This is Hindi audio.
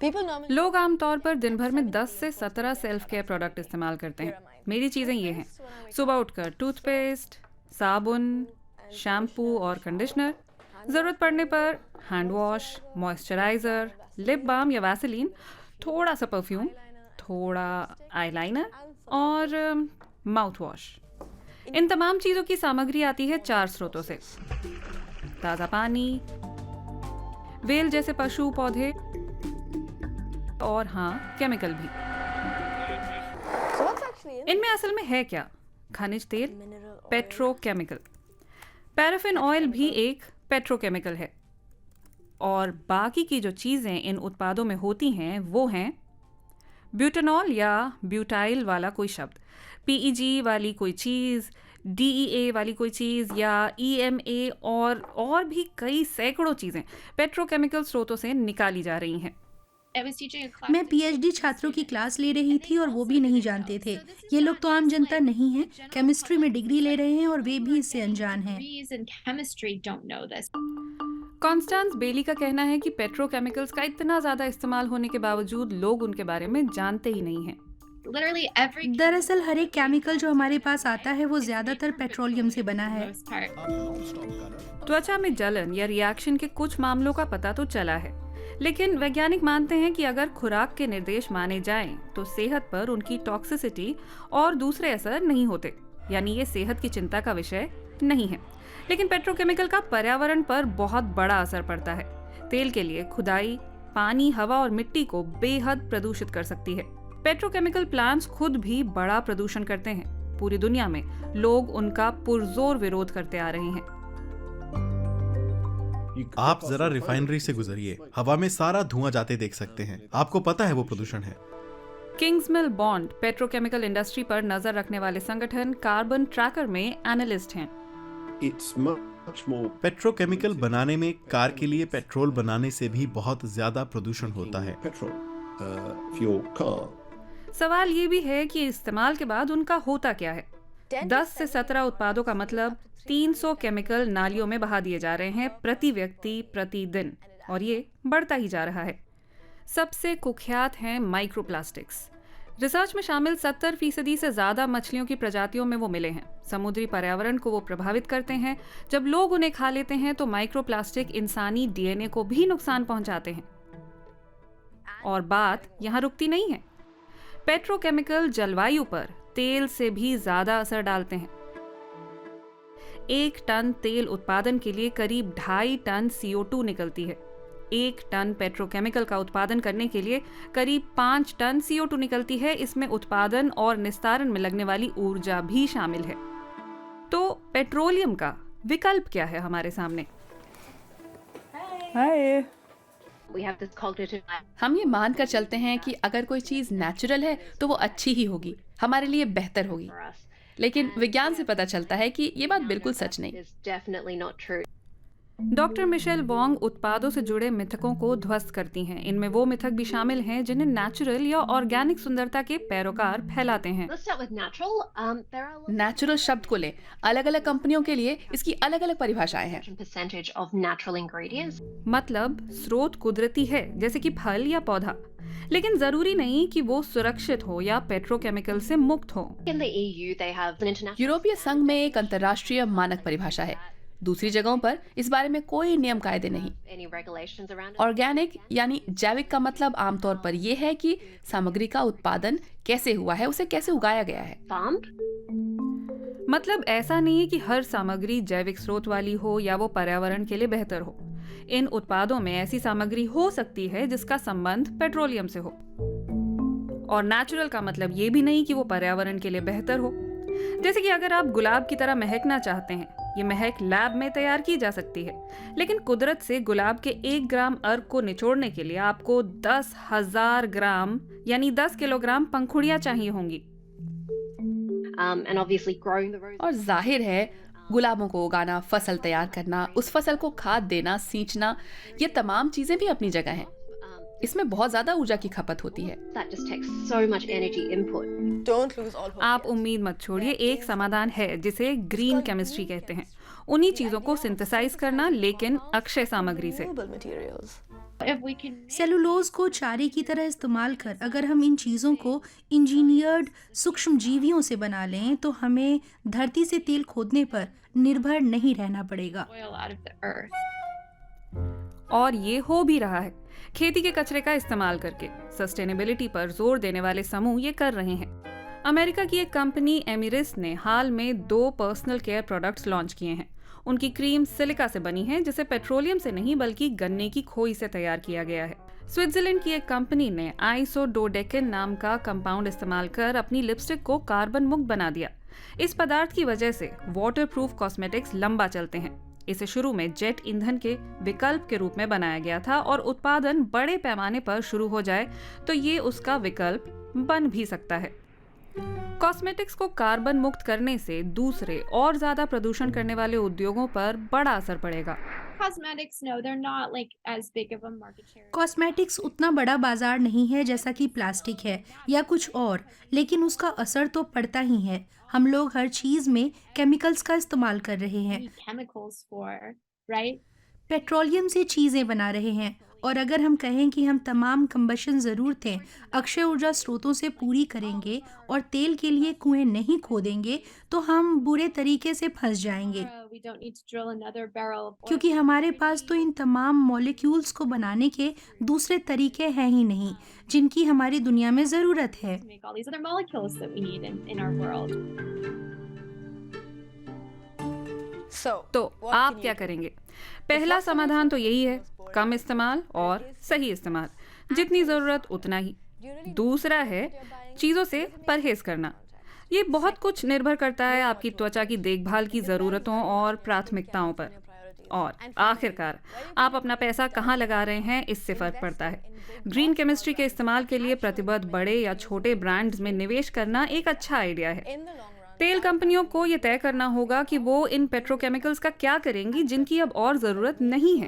लोग आमतौर पर दिन भर में 10 से 17 सेल्फ केयर प्रोडक्ट इस्तेमाल करते हैं। मेरी चीज़ें ये हैं: सुबह उठकर टूथपेस्ट, साबुन, शैम्पू और कंडीशनर, ज़रूरत पड़ने पर hand wash, moisturiser, lip balm या वैसलीन, थोड़ा सा परफ्यूम, थोड़ा आईलाइनर और माउथ वॉश। इन तमाम चीज़ों की सामग्री आती है 4 स्रोतों से: ताज़ा पानी, वेल जैसे पशु पौधे और हाँ, केमिकल भी। इनमें असल में है क्या? खनिज तेल, पेट्रोकेमिकल। पैराफिन ऑयल भी एक पेट्रोकेमिकल है। और बाकी की जो चीज़ें इन उत्पादों में होती हैं वो हैं ब्यूटेनॉल या ब्यूटाइल वाला कोई शब्द, पीईजी वाली कोई चीज़, डीईए वाली कोई चीज़ या ईएमए और भी कई सैकड़ों चीज़ें पेट्रोकेमिकल स्रोतों से निकाली जा रही हैं। मैं पीएचडी छात्रों की क्लास ले रही थी और वो भी नहीं जानते थे। ये लोग तो आम जनता नहीं हैं, केमिस्ट्री में डिग्री ले रहे हैं और वे भी इससे अनजान हैं। कॉन्स्टेंस बेली का कहना है कि पेट्रोकेमिकल्स का इतना ज़्यादा इस्तेमाल होने के बावजूद लोग उनके बारे में जानते ही नहीं हैं। दरअसल हर एक केमिकल जो हमारे पास आता है वो ज्यादातर पेट्रोलियम से बना है। त्वचा में जलन या रिएक्शन के कुछ मामलों का पता तो चला है, लेकिन वैज्ञानिक मानते हैं कि अगर खुराक के निर्देश माने जाएं तो सेहत पर उनकी टॉक्सिसिटी और दूसरे असर नहीं होते, यानी ये सेहत की चिंता का विषय नहीं है। लेकिन पेट्रोकेमिकल का पर्यावरण पर बहुत बड़ा असर पड़ता है। तेल के लिए खुदाई पानी, हवा और मिट्टी को बेहद प्रदूषित कर सकती है। पेट्रोकेमिकल प्लांट्स खुद भी बड़ा प्रदूषण करते हैं। पूरी दुनिया में लोग उनका पुरजोर विरोध करते आ रहे हैं। आप जरा रिफाइनरी से गुजरिए, हवा में सारा धुआं जाते देख सकते हैं। आपको पता है वो प्रदूषण है। किंग्समिल बॉन्ड पेट्रोकेमिकल इंडस्ट्री पर नजर रखने वाले संगठन कार्बन ट्रैकर में एनालिस्ट हैं। पेट्रोकेमिकल बनाने में कार के लिए पेट्रोल बनाने से भी बहुत ज्यादा प्रदूषण होता है। सवाल ये भी है कि इस्तेमाल के बाद उनका होता क्या है। 10 से 17 उत्पादों का मतलब 300 केमिकल नालियों में बहा दिए जा रहे हैं प्रति व्यक्ति प्रतिदिन, और ये बढ़ता ही जा रहा है। सबसे कुख्यात हैं माइक्रोप्लास्टिक्स। रिसर्च में शामिल 70% से ज्यादा मछलियों की प्रजातियों में वो मिले हैं। समुद्री पर्यावरण को वो प्रभावित करते हैं। जब लोग उन्हें खा लेते हैं तो माइक्रोप्लास्टिक इंसानी डीएनए को भी नुकसान पहुंचाते हैं। और बात यहाँ रुकती नहीं है। पेट्रोकेमिकल जलवायु पर तेल से भी ज्यादा असर डालते हैं। 1 टन तेल उत्पादन के लिए करीब 2.5 टन CO2 निकलती है। 1 टन पेट्रोकेमिकल का उत्पादन करने के लिए करीब 5 टन CO2 निकलती है। इसमें उत्पादन और निस्तारण में लगने वाली ऊर्जा भी शामिल है। तो पेट्रोलियम का विकल्प क्या है हमारे सामने? हाय। हम ये मानकर चलते हैं कि अगर कोई चीज नेचुरल है तो वो अच्छी ही होगी, हमारे लिए बेहतर होगी। लेकिन विज्ञान से पता चलता है कि ये बात बिल्कुल सच नहीं। डॉक्टर मिशेल वोंग उत्पादों से जुड़े मिथकों को ध्वस्त करती हैं। इनमें वो मिथक भी शामिल हैं जिन्हें नेचुरल या ऑर्गेनिक सुंदरता के पैरोकार फैलाते हैं। नेचुरल शब्द को लें, अलग अलग कंपनियों के लिए इसकी अलग अलग परिभाषाएं हैं। मतलब स्रोत कुदरती है, जैसे कि फल या पौधा, लेकिन जरूरी नहीं कि वो सुरक्षित हो या पेट्रोकेमिकल से मुक्त हो। यूरोपीय संघ में एक अंतर्राष्ट्रीय मानक परिभाषा है। दूसरी जगहों पर इस बारे में कोई नियम कायदे नहीं। ऑर्गेनिक यानी जैविक का मतलब आमतौर पर यह है कि सामग्री का उत्पादन कैसे हुआ है, उसे कैसे उगाया गया है। मतलब ऐसा नहीं है कि हर सामग्री जैविक स्रोत वाली हो या वो पर्यावरण के लिए बेहतर हो। इन उत्पादों में ऐसी सामग्री हो सकती है जिसका संबंध पेट्रोलियम से हो। और नेचुरल का मतलब ये भी नहीं कि वो पर्यावरण के लिए बेहतर हो। जैसे कि अगर आप गुलाब की तरह महकना चाहते हैं, ये महक लैब में तैयार की जा सकती है, लेकिन कुदरत से गुलाब के 1 ग्राम अर्क को निचोड़ने के लिए आपको 10,000 ग्राम यानी 10 किलोग्राम पंखुड़ियां चाहिए होंगी। और जाहिर है गुलाबों को उगाना, फसल तैयार करना, उस फसल को खाद देना, सींचना, ये तमाम चीजें भी अपनी जगह हैं। इसमें बहुत ज्यादा ऊर्जा की खपत होती है। आप उम्मीद मत छोड़िए, एक समाधान है जिसे ग्रीन केमिस्ट्री कहते हैं। उन्हीं चीजों को सिंथेसाइज करना, लेकिन अक्षय सामग्री से। सेलुलोज को चारे की तरह इस्तेमाल कर अगर हम इन चीज़ों को इंजीनियर्ड सूक्ष्म जीवियों से बना लें तो हमें धरती से तेल खोदने पर निर्भर नहीं रहना पड़ेगा। और ये हो भी रहा है। खेती के कचरे का इस्तेमाल करके सस्टेनेबिलिटी पर जोर देने वाले समूह ये कर रहे हैं। अमेरिका की एक कंपनी एमिरिस ने हाल में 2 पर्सनल केयर प्रोडक्ट्स लॉन्च किए हैं। उनकी क्रीम सिलिका से बनी है, जिसे पेट्रोलियम से नहीं बल्कि गन्ने की खोई से तैयार किया गया है। स्विट्जरलैंड की एक कंपनी ने आइसोडोडेकिन नाम का कंपाउंड इस्तेमाल कर अपनी लिपस्टिक को कार्बन मुक्त बना दिया। इस पदार्थ की वजह से वाटरप्रूफ कॉस्मेटिक्स लंबा चलते हैं। इसे शुरू में जेट ईंधन के विकल्प के रूप में बनाया गया था और उत्पादन बड़े पैमाने पर शुरू हो जाए तो ये उसका विकल्प बन भी सकता है। कॉस्मेटिक्स को कार्बन मुक्त करने से दूसरे और ज्यादा प्रदूषण करने वाले उद्योगों पर बड़ा असर पड़ेगा। कॉस्मेटिक्स उतना बड़ा बाजार नहीं है जैसा कि प्लास्टिक है या कुछ और, लेकिन उसका असर तो पड़ता ही है। हम लोग हर चीज में केमिकल्स का इस्तेमाल कर रहे हैं, पेट्रोलियम से चीजें बना रहे हैं, और अगर हम कहें कि हम तमाम कंबशन ज़रूरतें अक्षय ऊर्जा स्रोतों से पूरी करेंगे और तेल के लिए कुएं नहीं खोदेंगे तो हम बुरे तरीके से फंस जाएंगे, क्योंकि हमारे पास तो इन तमाम मॉलिक्यूल्स को बनाने के दूसरे तरीके हैं ही नहीं जिनकी हमारी दुनिया में ज़रूरत है। तो आप क्या करेंगे? पहला समाधान तो यही है, कम इस्तेमाल और सही इस्तेमाल, जितनी ज़रूरत उतना ही। दूसरा है चीज़ों से परहेज करना। ये बहुत कुछ निर्भर करता है आपकी त्वचा की देखभाल की ज़रूरतों और प्राथमिकताओं पर। और आखिरकार आप अपना पैसा कहाँ लगा रहे हैं, इससे फ़र्क पड़ता है। ग्रीन केमिस्ट्री के इस्तेमाल के लिए प्रतिबद्ध बड़े या छोटे ब्रांड्स में निवेश करना एक अच्छा आइडिया है। तेल कंपनियों को ये तय करना होगा कि वो इन पेट्रोकेमिकल्स का क्या करेंगी जिनकी अब और ज़रूरत नहीं है।